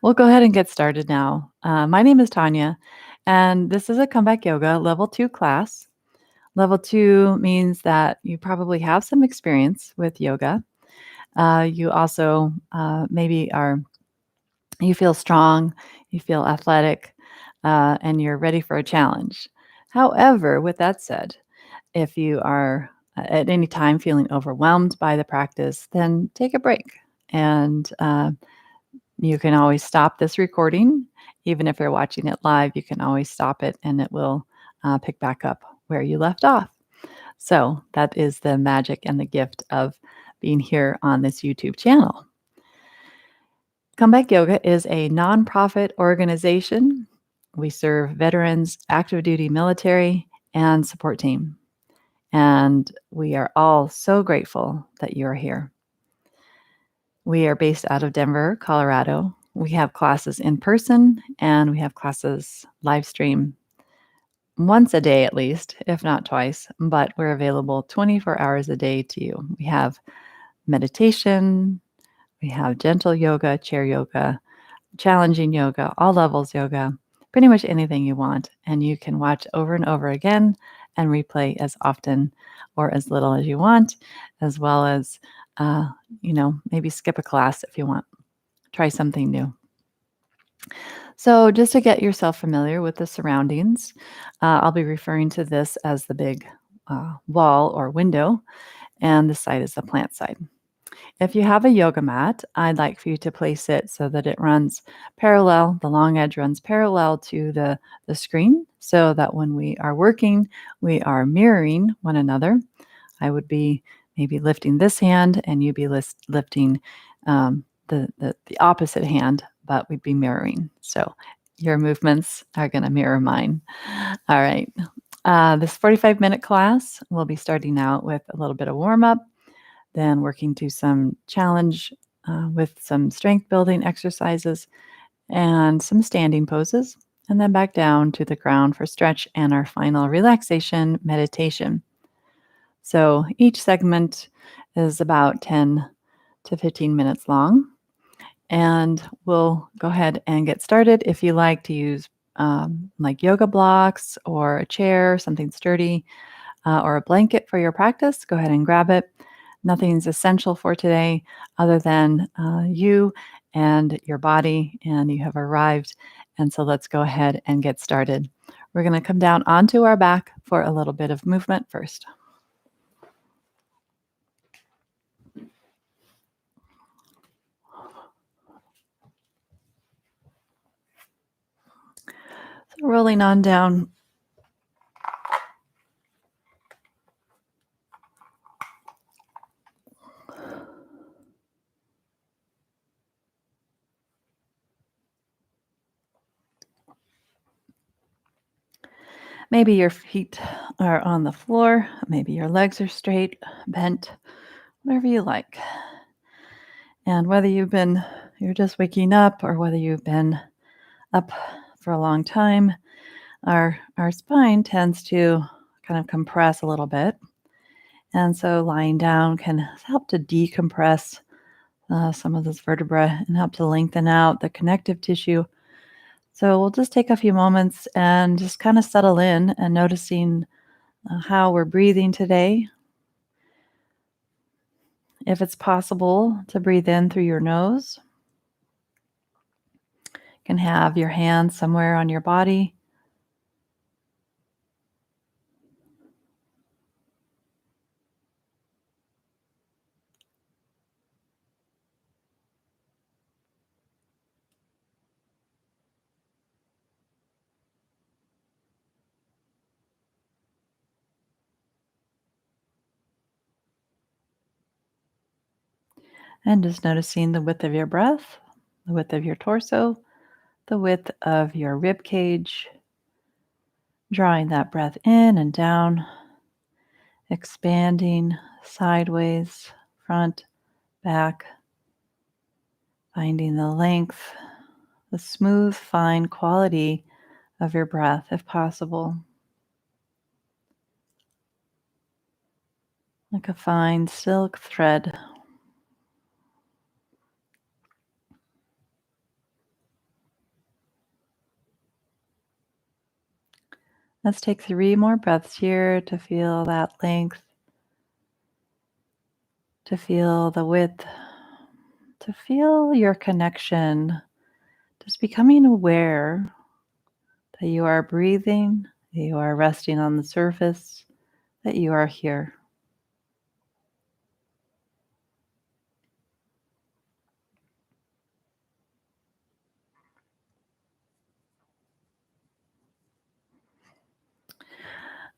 We'll go ahead and get started now. My name is Tonya, and this is a comeback yoga level 2 class. Level 2 means that you probably have some experience with yoga. You also maybe you feel strong, you feel athletic, and you're ready for a challenge. However, with that said, if you are at any time feeling overwhelmed by the practice, then take a break and you can always stop this recording. Even if you're watching it live, you can always stop it and it will pick back up where you left off. So that is the magic and the gift of being here on this YouTube channel. Comeback Yoga is a nonprofit organization. We serve veterans, active duty military, and support team. And we are all so grateful that you're here. We are based out of Denver, Colorado. We have classes in person and we have classes live stream once a day at least, if not twice, but we're available 24 hours a day to you. We have meditation, we have gentle yoga, chair yoga, challenging yoga, all levels yoga, pretty much anything you want. And you can watch over and over again and replay as often or as little as you want, as well as, maybe skip a class if you want. Try something new. So, just to get yourself familiar with the surroundings, I'll be referring to this as the big wall or window, and this side is the plant side. If you have a yoga mat, I'd like for you to place it so that it runs parallel, the long edge runs parallel to the screen, so that when we are working, we are mirroring one another. I would be maybe lifting this hand, and you'd be lifting the opposite hand, but we'd be mirroring. So your movements are going to mirror mine. All right. This 45-minute class, we'll be starting out with a little bit of warm up, then working to some challenge with some strength building exercises and some standing poses, and then back down to the ground for stretch and our final relaxation meditation. So each segment is about 10 to 15 minutes long. And we'll go ahead and get started. If you like to use like yoga blocks or a chair, something sturdy, or a blanket for your practice, go ahead and grab it. Nothing's essential for today other than you and your body, and you have arrived. And so let's go ahead and get started. We're going to come down onto our back for a little bit of movement first. So rolling on down. Maybe your feet are on the floor. Maybe your legs are straight, bent, whatever you like. And whether you're just waking up or whether you've been up for a long time, our spine tends to kind of compress a little bit. And so lying down can help to decompress some of this vertebra and help to lengthen out the connective tissue. So we'll just take a few moments and just kind of settle in and noticing how we're breathing today. If it's possible to breathe in through your nose, you can have your hands somewhere on your body. And just noticing the width of your breath, the width of your torso, the width of your rib cage. Drawing that breath in and down, expanding sideways, front, back, finding the length, the smooth, fine quality of your breath if possible. Like a fine silk thread. Let's take 3 more breaths here to feel that length, to feel the width, to feel your connection, just becoming aware that you are breathing, that you are resting on the surface, that you are here.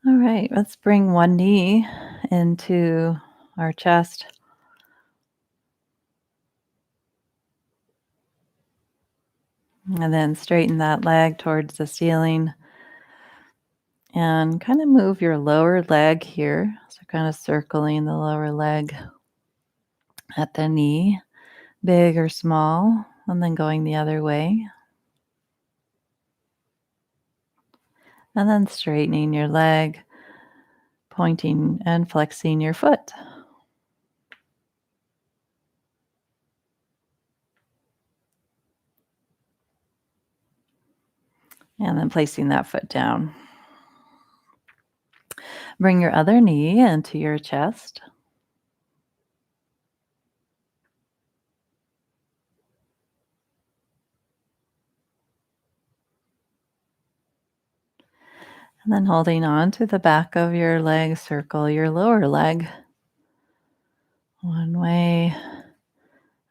All right, let's bring one knee into our chest and then straighten that leg towards the ceiling and kind of move your lower leg here. So, kind of circling the lower leg at the knee, big or small, and then going the other way. And then straightening your leg, pointing and flexing your foot. And then placing that foot down. Bring your other knee into your chest. And then holding on to the back of your leg, circle your lower leg one way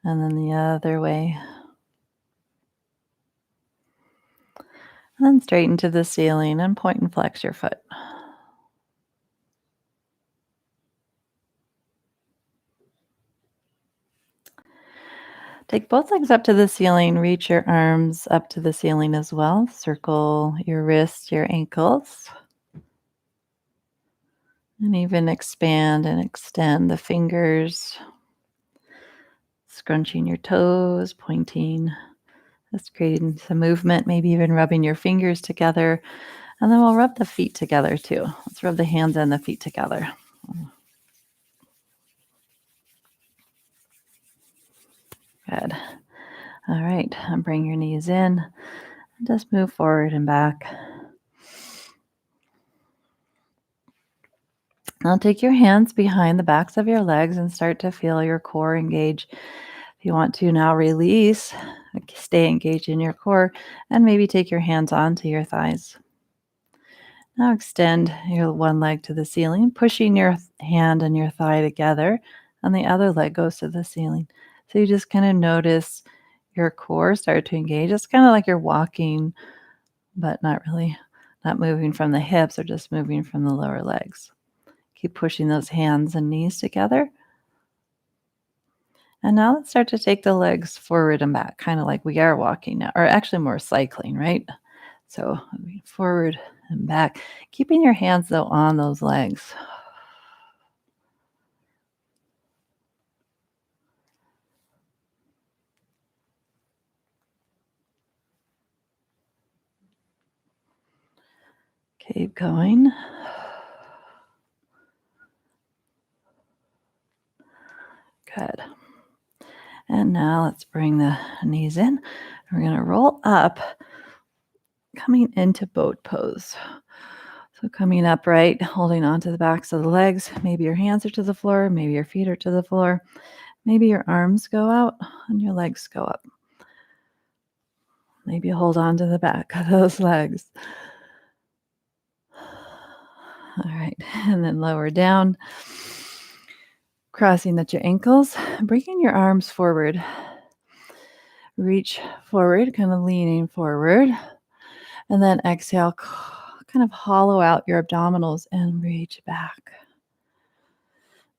and then the other way. And then straighten to the ceiling and point and flex your foot. Take both legs up to the ceiling, reach your arms up to the ceiling as well. Circle your wrists, your ankles, and even expand and extend the fingers, scrunching your toes, pointing, just creating some movement, maybe even rubbing your fingers together. And then we'll rub the feet together too. Let's rub the hands and the feet together. Good. All right. And bring your knees in and just move forward and back. Now take your hands behind the backs of your legs and start to feel your core engage. If you want to now release, stay engaged in your core, and maybe take your hands onto your thighs. Now extend your one leg to the ceiling, pushing your hand and your thigh together, and the other leg goes to the ceiling. So you just kind of notice your core start to engage. It's kind of like you're walking, but not really, not moving from the hips or just moving from the lower legs. Keep pushing those hands and knees together. And now let's start to take the legs forward and back, kind of like we are walking now, or actually more cycling, right? So forward and back, keeping your hands though on those legs. Keep going. Good. And now let's bring the knees in. We're going to roll up, coming into boat pose. So coming upright, holding onto the backs of the legs. Maybe your hands are to the floor. Maybe your feet are to the floor. Maybe your arms go out and your legs go up. Maybe hold on to the back of those legs. All right. And then lower down, crossing at your ankles, bringing your arms forward. Reach forward, kind of leaning forward. And then exhale, kind of hollow out your abdominals and reach back.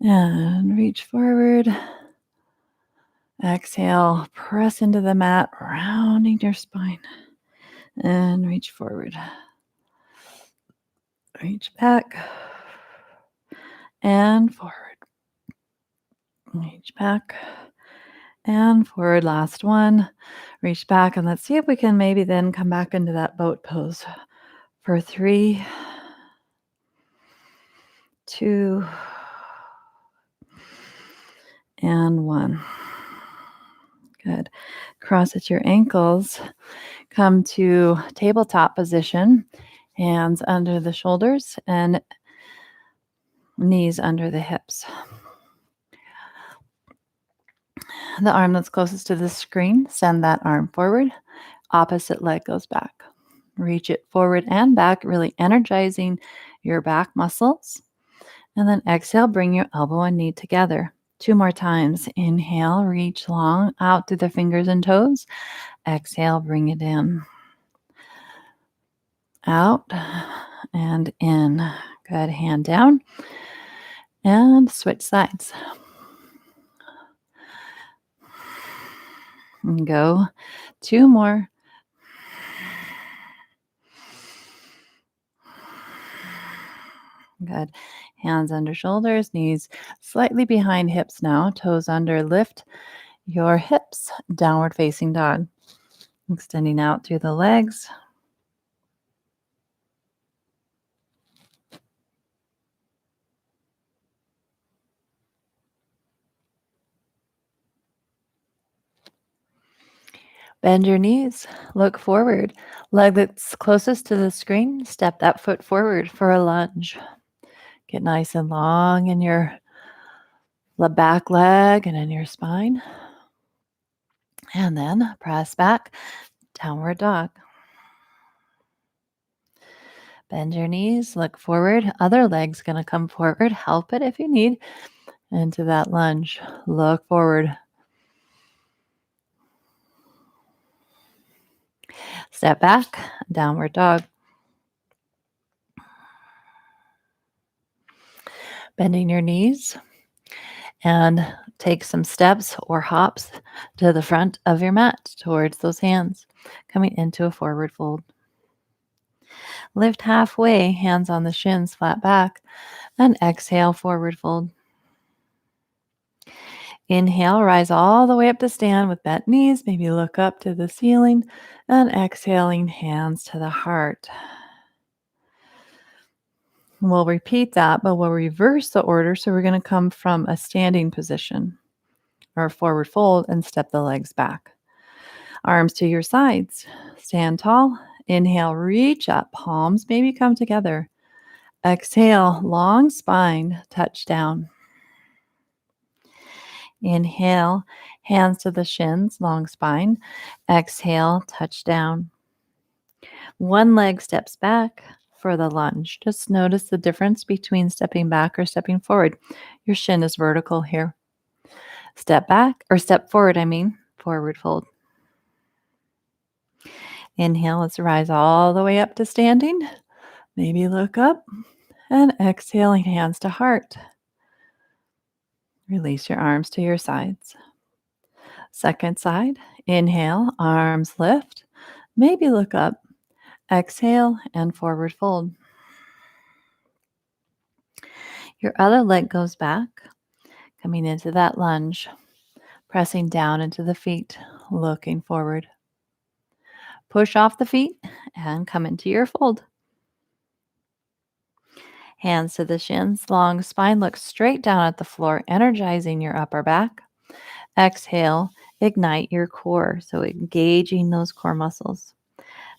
And reach forward. Exhale, press into the mat, rounding your spine. And reach forward. Reach back. And forward. Reach back. And forward, last one. Reach back, and let's see if we can maybe then come back into that boat pose for 3, 2, and 1. Good. Cross at your ankles. Come to tabletop position. Hands under the shoulders and knees under the hips. The arm that's closest to the screen, send that arm forward. Opposite leg goes back. Reach it forward and back, really energizing your back muscles. And then exhale, bring your elbow and knee together. 2 more times. Inhale, reach long out through the fingers and toes. Exhale, bring it in. Out and in. Good. Hand down. And switch sides. And go 2 more. Good. Hands under shoulders, knees slightly behind hips now, toes under. Lift your hips, downward facing dog. Extending out through the legs. Bend your knees, look forward. Leg that's closest to the screen, step that foot forward for a lunge. Get nice and long in your back leg and in your spine. And then press back, downward dog. Bend your knees, look forward. Other leg's going to come forward. Help it if you need. Into that lunge. Look forward. Step back, downward dog. Bending your knees and take some steps or hops to the front of your mat towards those hands, coming into a forward fold. Lift halfway, hands on the shins, flat back, and exhale, forward fold. Inhale, rise all the way up to stand with bent knees. Maybe look up to the ceiling, and exhaling, hands to the heart. We'll repeat that, but we'll reverse the order. So we're going to come from a standing position or forward fold and step the legs back. Arms to your sides. Stand tall. Inhale, reach up. Palms maybe come together. Exhale, long spine, touch down. Inhale, hands to the shins, long spine. Exhale, touch down. One leg steps back for the lunge. Just notice the difference between stepping back or stepping forward. Your shin is vertical here. Step back, or step forward, forward fold. Inhale, let's rise all the way up to standing. Maybe look up, and exhaling, hands to heart. Release your arms to your sides. Second side, inhale, arms lift. Maybe look up, exhale, and forward fold. Your other leg goes back, coming into that lunge, pressing down into the feet, looking forward. Push off the feet and come into your fold. Hands to the shins, long spine, look straight down at the floor, energizing your upper back. Exhale, ignite your core, so engaging those core muscles.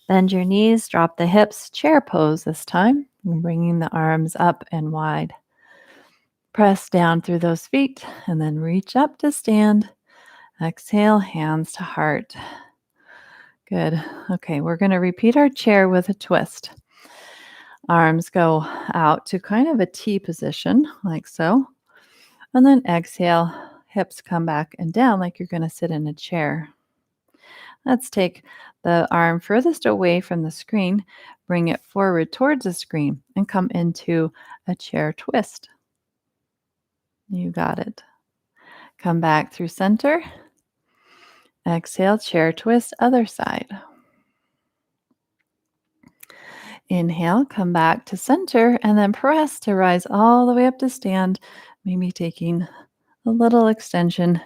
Bend your knees, drop the hips, chair pose this time, and bringing the arms up and wide. Press down through those feet and then reach up to stand. Exhale, hands to heart. Good. Okay, we're going to repeat our chair with a twist. Arms go out to kind of a T position, like so. And then exhale, hips come back and down like you're going to sit in a chair. Let's take the arm furthest away from the screen, bring it forward towards the screen, and come into a chair twist. You got it. Come back through center. Exhale, chair twist, other side. Inhale, come back to center, and then press to rise all the way up to stand, maybe taking a little extension,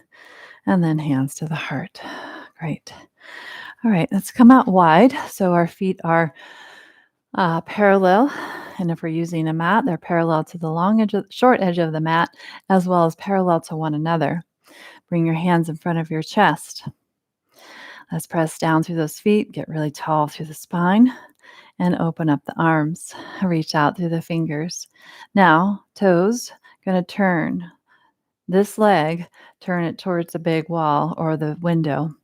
and then hands to the heart. Great. All right, let's come out wide. So our feet are parallel. And if we're using a mat, they're parallel to the short edge of the mat, as well as parallel to one another. Bring your hands in front of your chest. Let's press down through those feet, get really tall through the spine, and open up the arms. Reach out through the fingers. Now, toes, going to turn this leg, turn it towards the big wall or the window.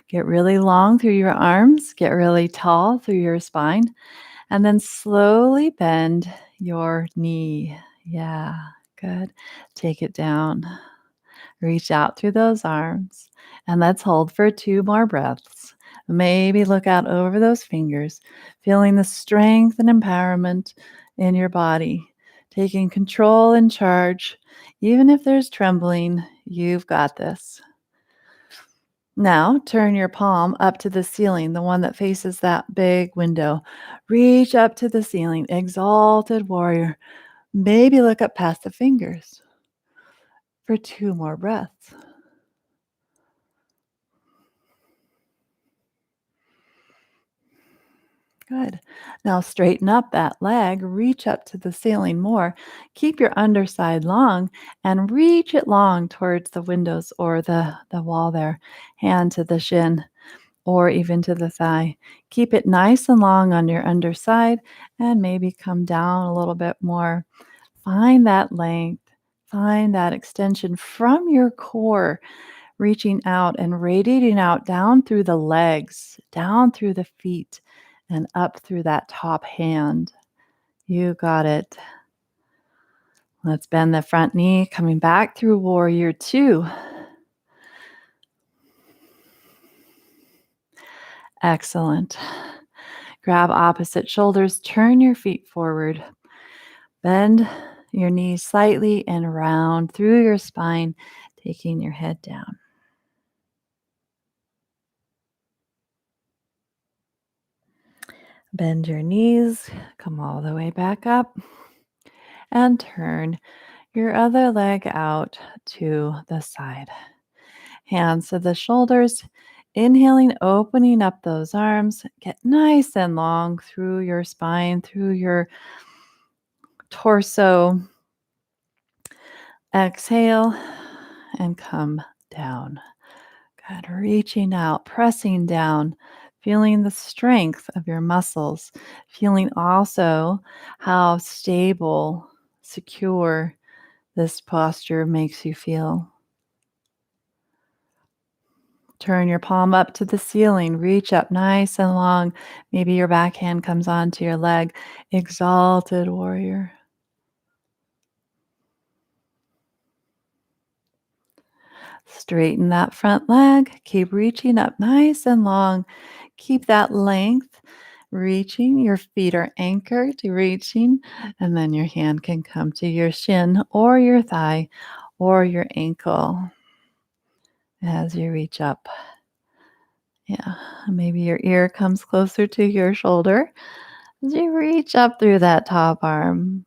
Get really long through your arms, get really tall through your spine, and then slowly bend your knee. Yeah, good. Take it down. Reach out through those arms, and let's hold for 2 more breaths. Maybe look out over those fingers, feeling the strength and empowerment in your body, taking control and charge. Even if there's trembling, you've got this. Now, turn your palm up to the ceiling, the one that faces that big window. Reach up to the ceiling, exalted warrior. Maybe look up past the fingers for 2 more breaths. Good. Now straighten up that leg, reach up to the ceiling more. Keep your underside long and reach it long towards the windows or the wall there. Hand to the shin or even to the thigh. Keep it nice and long on your underside and maybe come down a little bit more. Find that length, find that extension from your core, reaching out and radiating out down through the legs, down through the feet, and up through that top hand. You got it. Let's bend the front knee, coming back through warrior two. Excellent. Grab opposite shoulders, turn your feet forward. Bend your knees slightly and round through your spine, taking your head down. Bend your knees, come all the way back up, and turn your other leg out to the side. Hands to the shoulders. Inhaling, opening up those arms. Get nice and long through your spine, through your torso. Exhale and come down. Good. Reaching out, pressing down, feeling the strength of your muscles, feeling also how stable, secure this posture makes you feel. Turn your palm up to the ceiling. Reach up nice and long. Maybe your back hand comes onto your leg. Exalted warrior. Straighten that front leg. Keep reaching up nice and long. Keep that length. Reaching. Your feet are anchored, reaching, and then your hand can come to your shin or your thigh or your ankle as you reach up. Yeah, maybe your ear comes closer to your shoulder as you reach up through that top arm,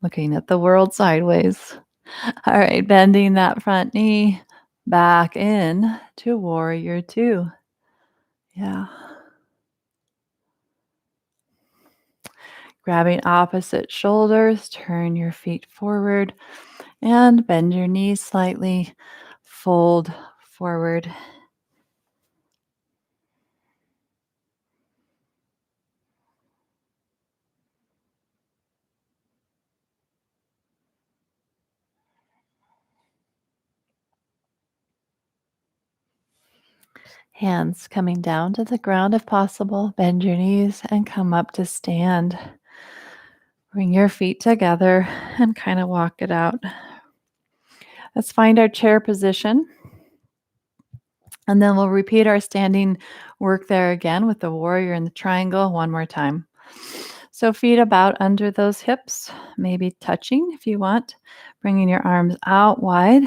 looking at the world sideways. All right, bending that front knee back in to warrior two. Yeah. Grabbing opposite shoulders, turn your feet forward and bend your knees slightly. Fold forward. Hands coming down to the ground if possible. Bend your knees and come up to stand. Bring your feet together and kind of walk it out. Let's find our chair position. And then we'll repeat our standing work there again with the warrior and the triangle one more time. So feet about under those hips, maybe touching if you want. Bringing your arms out wide.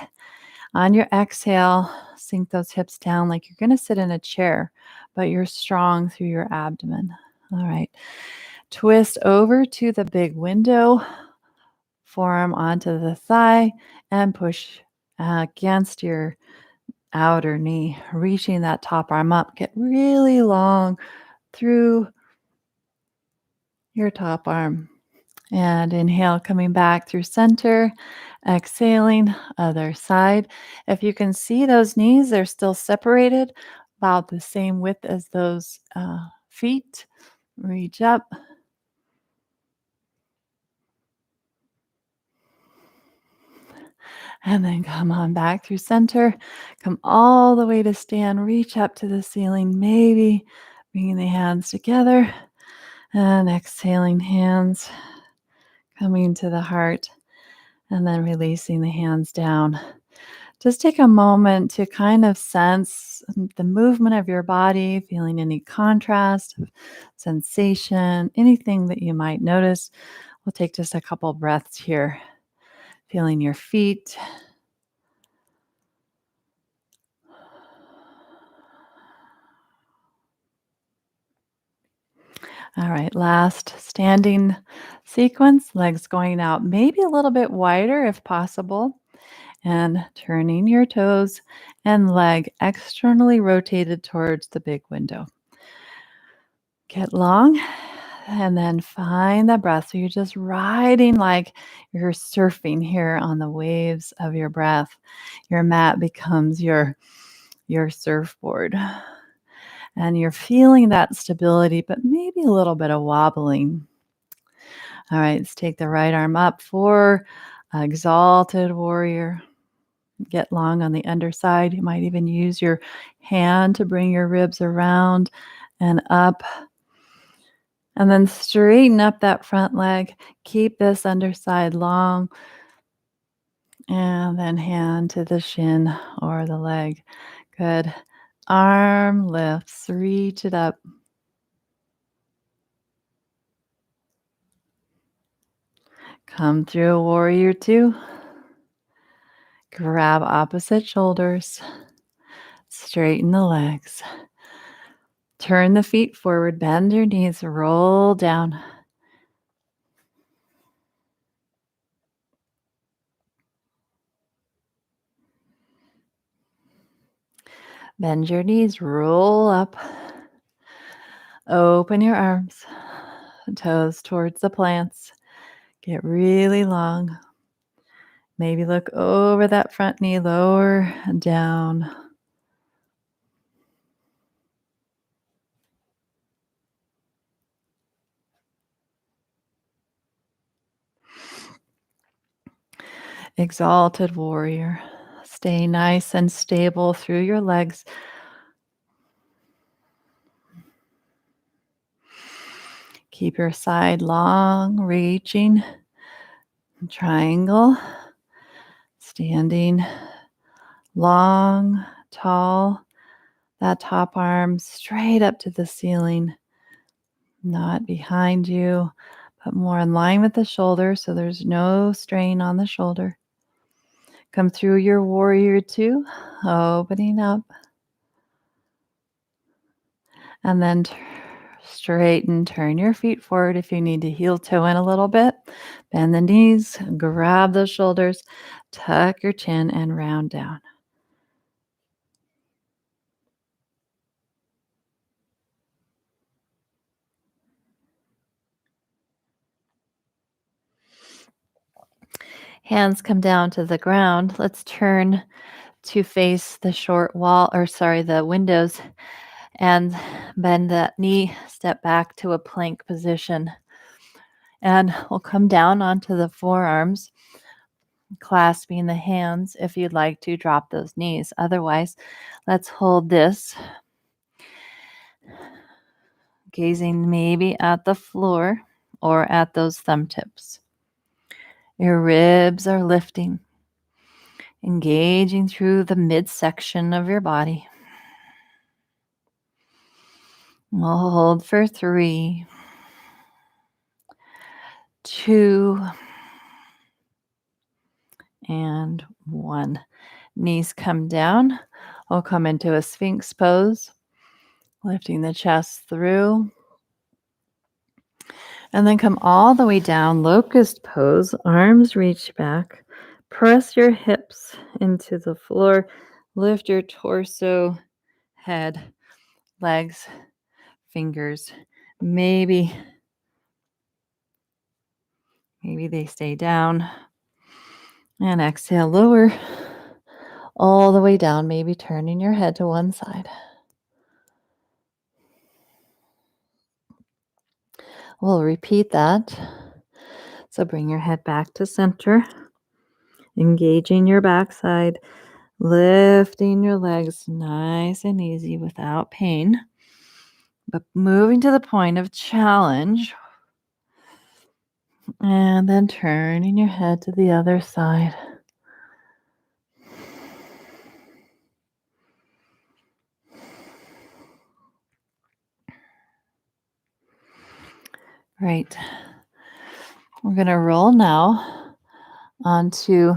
On your exhale, sink those hips down like you're going to sit in a chair, but you're strong through your abdomen. All right. Twist over to the big window. Forearm onto the thigh and push against your outer knee, reaching that top arm up. Get really long through your top arm. And inhale, coming back through center. Exhaling, other side. If you can see those knees, they're still separated, about the same width as those feet. Reach up. And then come on back through center. Come all the way to stand. Reach up to the ceiling. Maybe bringing the hands together. And exhaling hands coming to the heart. And then releasing the hands down. Just take a moment to kind of sense the movement of your body, feeling any contrast, sensation, anything that you might notice. We'll take just a couple breaths here, feeling your feet. All right, last standing sequence, legs going out maybe a little bit wider if possible, and turning your toes and leg externally rotated towards the big window. Get long and then find that breath. So you're just riding like you're surfing here on the waves of your breath. Your mat becomes your surfboard. And you're feeling that stability, but maybe a little bit of wobbling. All right, let's take the right arm up for exalted warrior. Get long on the underside. You might even use your hand to bring your ribs around and up. And then straighten up that front leg. Keep this underside long. And then hand to the shin or the leg. Good. Arm lifts. Reach it up. Come through warrior two. Grab opposite shoulders. Straighten the legs. Turn the feet forward. Bend your knees. Roll down. Bend your knees. Roll up. Open your arms. Toes towards the plants. Get really long. Maybe look over that front knee, lower and down. Exalted warrior. Stay nice and stable through your legs. Keep your side long, reaching. Triangle. Standing long, tall. That top arm straight up to the ceiling. Not behind you, but more in line with the shoulder, so there's no strain on the shoulder. Come through your warrior two, opening up. And then straighten, turn your feet forward if you need to heel toe in a little bit. Bend the knees, grab the shoulders, tuck your chin, and round down. Hands come down to the ground. Let's turn to face the the windows, and bend that knee, step back to a plank position. And we'll come down onto the forearms, clasping the hands. If you'd like to, drop those knees. Otherwise, let's hold this, gazing maybe at the floor or at those thumb tips. Your ribs are lifting, engaging through the midsection of your body. We'll hold for 3, 2, and 1. Knees come down. We'll come into a Sphinx pose, lifting the chest through. And then come all the way down, locust pose, arms reach back. Press your hips into the floor. Lift your torso, head, legs, fingers. Maybe they stay down. And exhale, lower all the way down, maybe turning your head to one side. We'll repeat that. So bring your head back to center, engaging your backside, lifting your legs nice and easy without pain, but moving to the point of challenge. And then turning your head to the other side. Right. We're going to roll now onto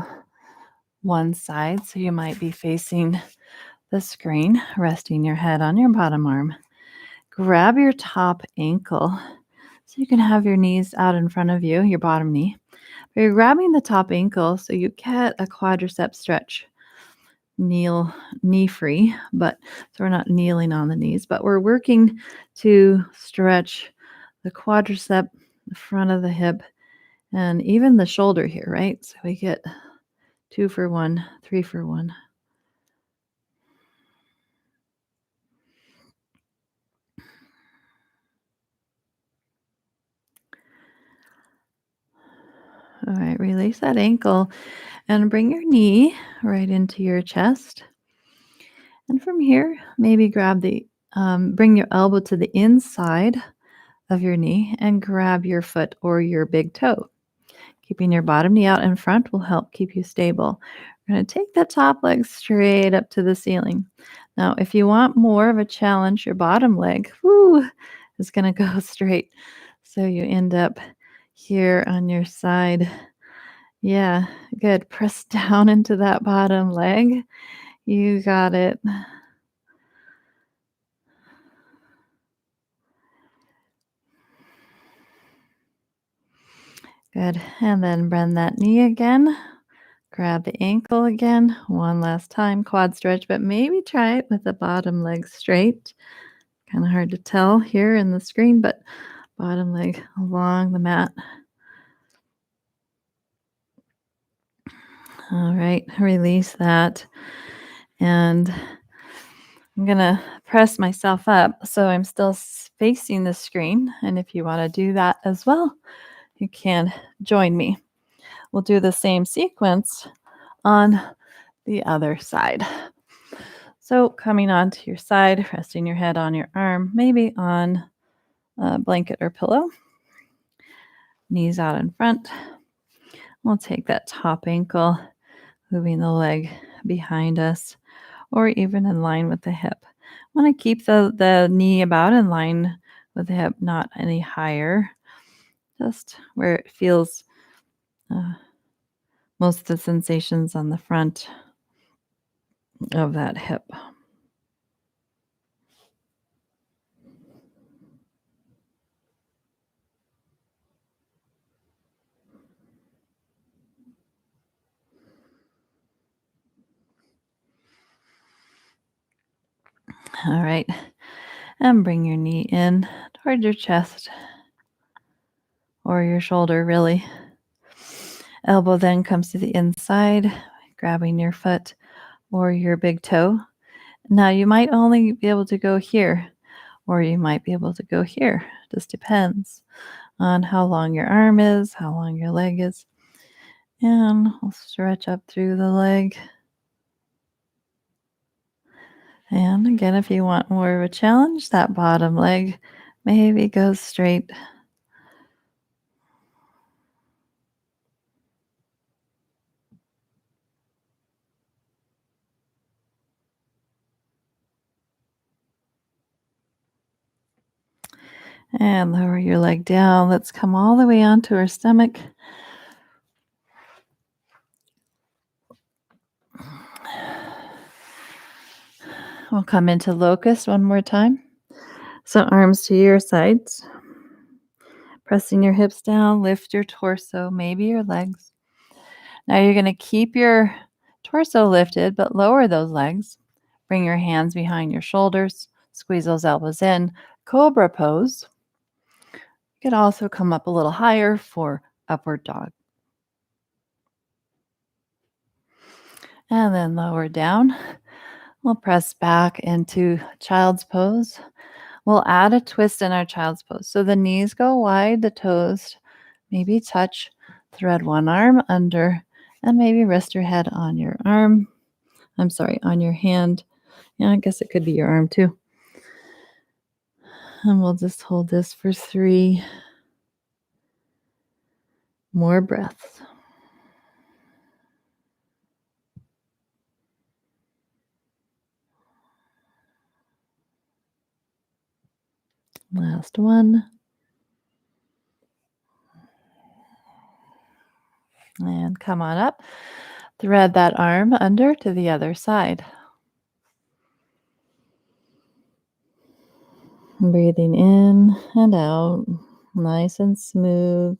one side. So you might be facing the screen, resting your head on your bottom arm. Grab your top ankle so you can have your knees out in front of you, your bottom knee. But you're grabbing the top ankle so you get a quadricep stretch. Knee free, but so we're not kneeling on the knees, but we're working to stretch the quadricep, the front of the hip, and even the shoulder here, right? So we get 2 for 1, 3 for 1. All right, release that ankle and bring your knee right into your chest. And from here, maybe bring your elbow to the inside of your knee and grab your foot or your big toe. Keeping your bottom knee out in front will help keep you stable. We're going to take the top leg straight up to the ceiling. Now, if you want more of a challenge, your bottom leg is going to go straight. So you end up here on your side. Yeah, good. Press down into that bottom leg. You got it. Good. And then bend that knee again. Grab the ankle again. One last time. Quad stretch, but maybe try it with the bottom leg straight. Kind of hard to tell here in the screen, but bottom leg along the mat. All right. Release that. And I'm going to press myself up so I'm still facing the screen. And if you want to do that as well, you can join me. We'll do the same sequence on the other side. So coming onto your side, resting your head on your arm, maybe on a blanket or pillow. Knees out in front. We'll take that top ankle, moving the leg behind us or even in line with the hip. Want to keep the knee about in line with the hip, not any higher, just where it feels most of the sensations on the front of that hip. All right. And bring your knee in toward your chest or your shoulder, really. Elbow then comes to the inside, grabbing your foot or your big toe. Now, you might only be able to go here, or you might be able to go here. Just depends on how long your arm is, how long your leg is. And we'll stretch up through the leg. And again, if you want more of a challenge, that bottom leg maybe goes straight. And lower your leg down. Let's come all the way onto our stomach. We'll come into locust one more time. So arms to your sides. Pressing your hips down, lift your torso, maybe your legs. Now you're going to keep your torso lifted, but lower those legs. Bring your hands behind your shoulders. Squeeze those elbows in. Cobra pose. You could also come up a little higher for upward dog. And then lower down. We'll press back into child's pose. We'll add a twist in our child's pose. So the knees go wide, the toes maybe touch, thread one arm under, and maybe rest your head on your arm. I'm sorry, on your hand. Yeah, I guess it could be your arm too. And we'll just hold this for 3 more breaths. Last one. And come on up. Thread that arm under to the other side. Breathing in and out, nice and smooth.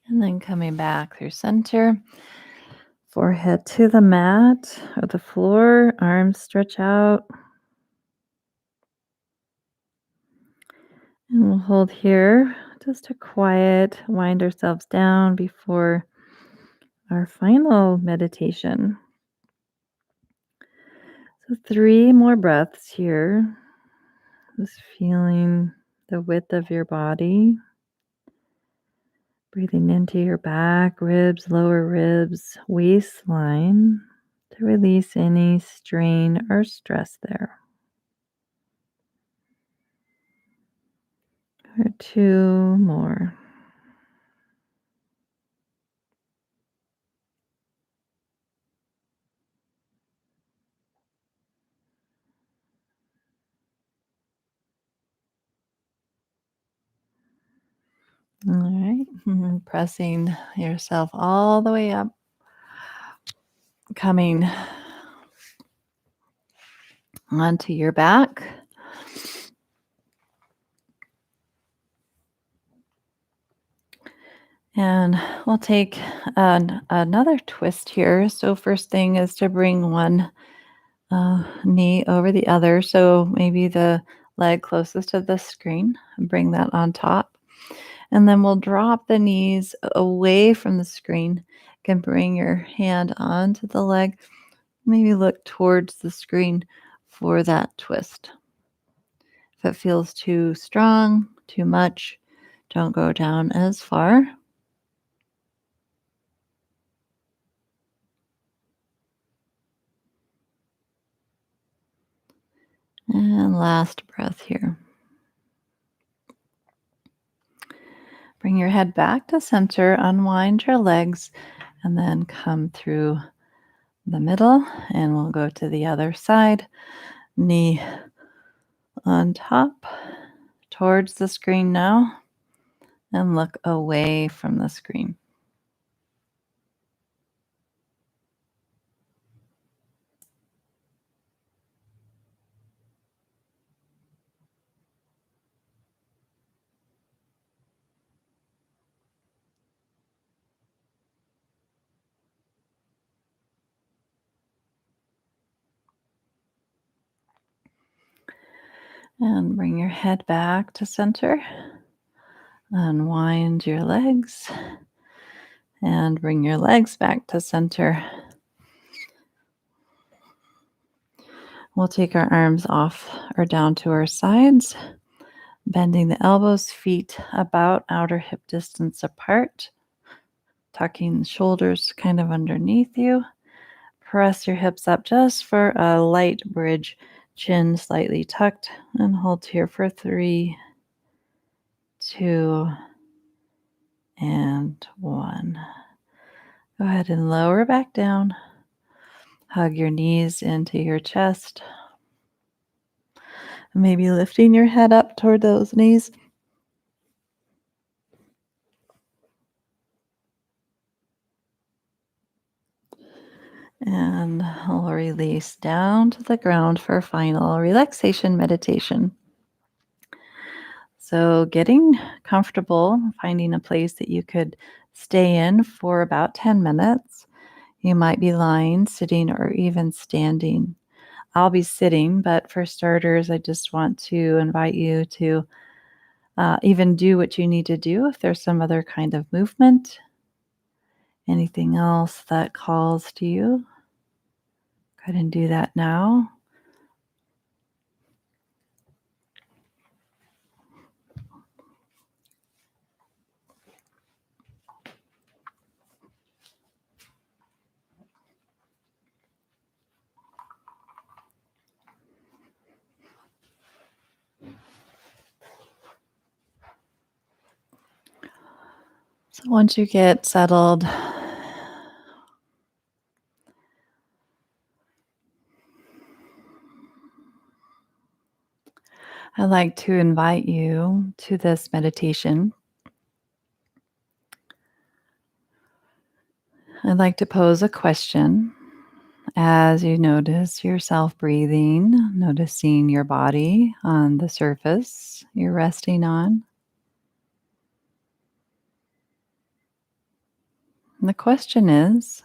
And then coming back through center, forehead to the mat or the floor, arms stretch out. And we'll hold here just to quiet, wind ourselves down before our final meditation. So 3 more breaths here. Just feeling the width of your body. Breathing into your back, ribs, lower ribs, waistline to release any strain or stress there. Or 2 more. All right. Pressing yourself all the way up. Coming onto your back. And we'll take another twist here. So first thing is to bring one knee over the other. So maybe the leg closest to the screen, and bring that on top. And then we'll drop the knees away from the screen. You can bring your hand onto the leg. Maybe look towards the screen for that twist. If it feels too strong, too much, don't go down as far. And last breath here. Bring your head back to center, unwind your legs, and then come through the middle. And we'll go to the other side. Knee on top, towards the screen now, and look away from the screen. And bring your head back to center. Unwind your legs. And bring your legs back to center. We'll take our arms off or down to our sides, bending the elbows, feet about outer hip distance apart, tucking the shoulders kind of underneath you. Press your hips up just for a light bridge, chin slightly tucked, and hold here for 3, 2, and 1. Go ahead and lower back down. Hug your knees into your chest. Maybe lifting your head up toward those knees. And I'll release down to the ground for final relaxation meditation. So getting comfortable, finding a place that you could Stay in for about 10 minutes. You might be lying, sitting, or even standing. I'll be sitting, but for starters, I just want to invite you to even do what you need to do. If there's some other kind of movement, anything else that calls to you, go ahead and do that now. So once you get settled, I'd like to invite you to this meditation. I'd like to pose a question as you notice yourself breathing, noticing your body on the surface you're resting on. And the question is,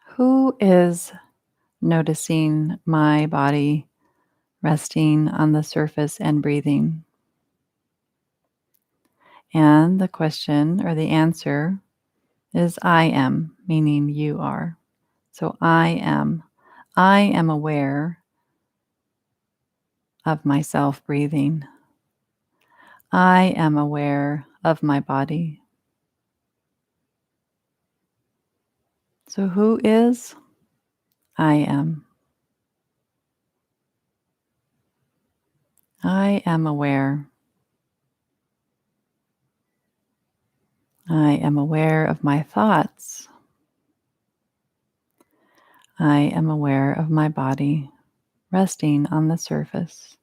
who is noticing my body resting on the surface and breathing? And the question or the answer is I am, meaning you are. So I am. I am aware of myself breathing. I am aware of my body. So who is? I am. I am aware. I am aware of my thoughts. I am aware of my body resting on the surface.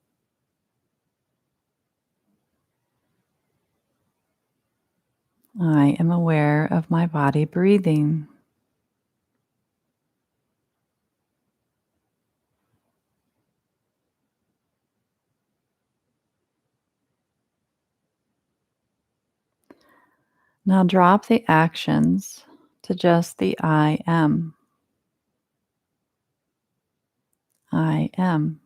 I am aware of my body breathing. Now drop the actions to just the I am. I am.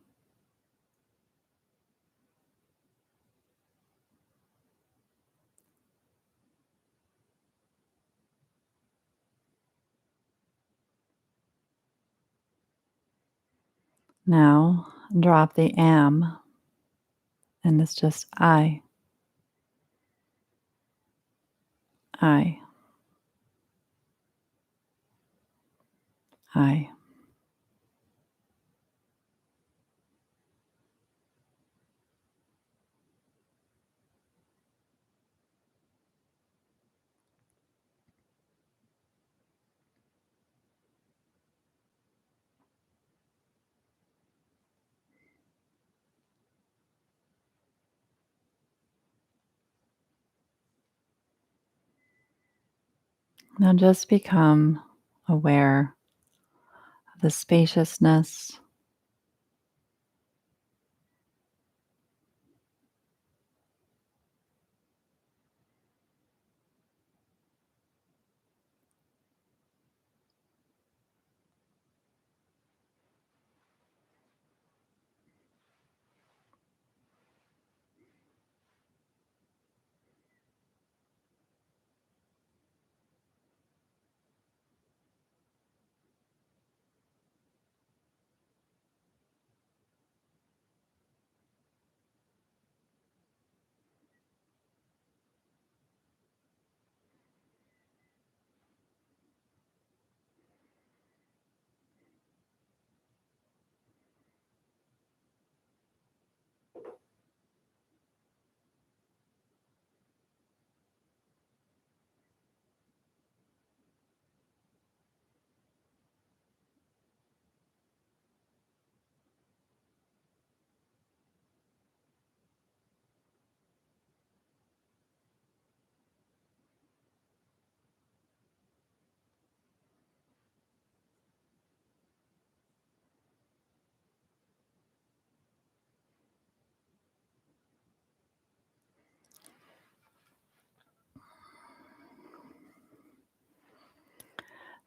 Now drop the am, and it's just I. I. I. Now just become aware of the spaciousness.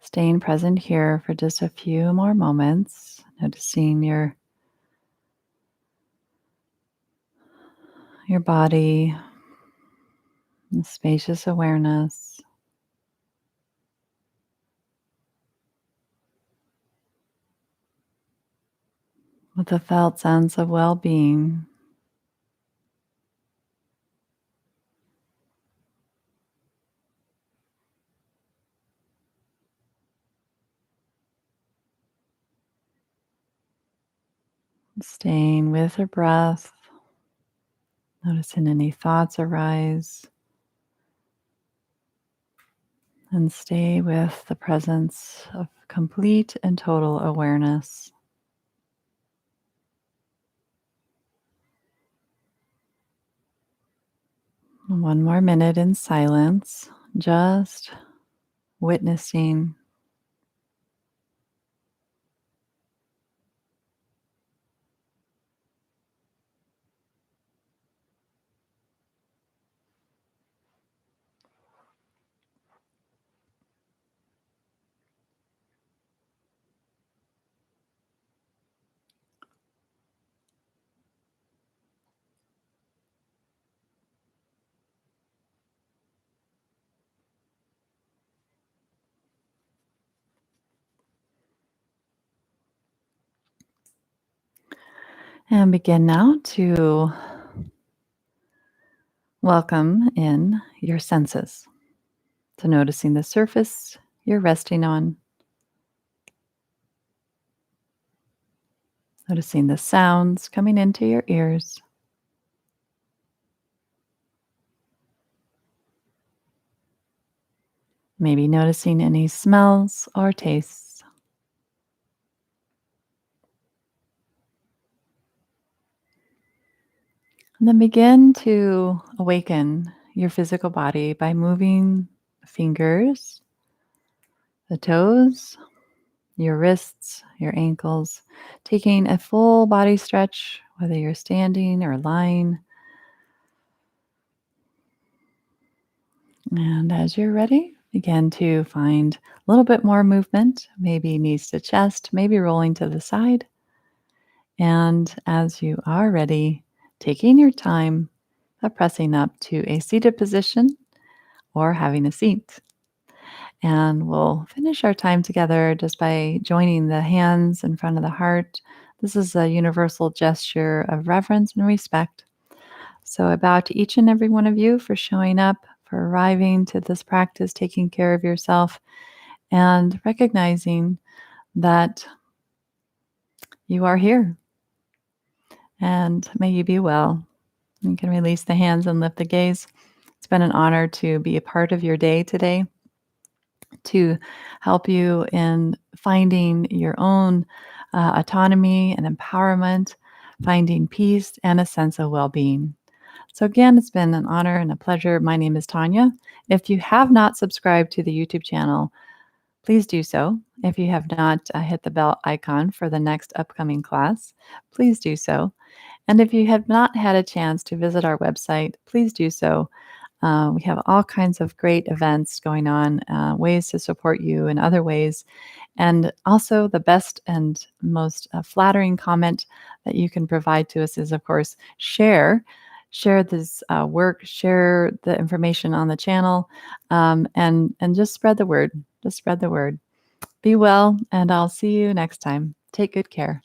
Staying present here for just a few more moments, noticing your body, and spacious awareness, with a felt sense of well-being. Staying with your breath, noticing any thoughts arise, and stay with the presence of complete and total awareness. One more minute in silence, just witnessing. And begin now to welcome in your senses. So, noticing the surface you're resting on, noticing the sounds coming into your ears, maybe noticing any smells or tastes. And then begin to awaken your physical body by moving the fingers, the toes, your wrists, your ankles, taking a full body stretch, whether you're standing or lying. And as you're ready, begin to find a little bit more movement, maybe knees to chest, maybe rolling to the side. And as you are ready, taking your time, pressing up to a seated position or having a seat. And we'll finish our time together just by joining the hands in front of the heart. This is a universal gesture of reverence and respect. So I bow to each and every one of you for showing up, for arriving to this practice, taking care of yourself, and recognizing that you are here. And may you be well. You can release the hands and lift the gaze. It's been an honor to be a part of your day today, to help you in finding your own autonomy and empowerment, finding peace and a sense of well being. So, again, it's been an honor and a pleasure. My name is Tonya. If you have not subscribed to the YouTube channel, please do so. If you have not hit the bell icon for the next upcoming class, please do so. And if you have not had a chance to visit our website, please do so. We have all kinds of great events going on, ways to support you in other ways. And also, the best and most flattering comment that you can provide to us is, of course, share this work, share the information on the channel, and just spread the word. Just spread the word. Be well, and I'll see you next time. Take good care.